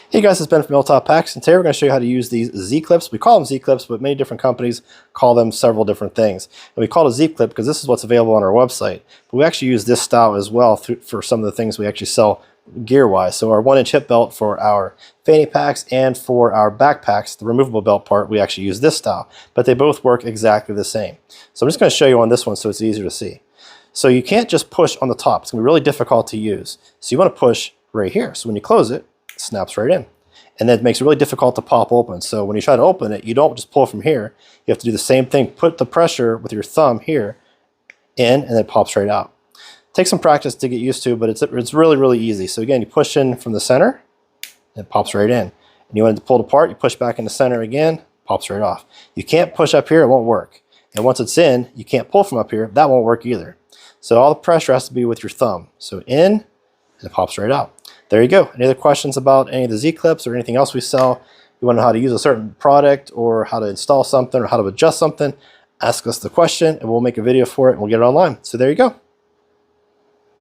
Hey guys, it's Ben from Hilltop Packs, and today we're going to show you how to use these Z-clips. We call them Z-clips, but many different companies call them several different things. And we call it a Z-clip because this is what's available on our website. But we actually use this style as well for some of the things we actually sell gear-wise. So our 1-inch hip belt for our fanny packs and for our backpacks, the removable belt part, we actually use this style. But they both work exactly the same. So I'm just going to show you on this one so it's easier to see. So you can't just push on the top. It's going to be really difficult to use. So you want to push right here. So when you close it, snaps right in. And then it makes it really difficult to pop open. So when you try to open it, you don't just pull from here. You have to do the same thing. Put the pressure with your thumb here in, and then it pops right out. Take some practice to get used to, but it's really, really easy. So again, you push in from the center, and it pops right in. And you want it to pull it apart, you push back in the center again, pops right off. You can't push up here, it won't work. And once it's in, you can't pull from up here, that won't work either. So all the pressure has to be with your thumb. So in, and it pops right out. There you go. Any other questions about any of the Z-clips or anything else we sell? You want to know how to use a certain product or how to install something or how to adjust something? Ask us the question and we'll make a video for it and we'll get it online. So there you go.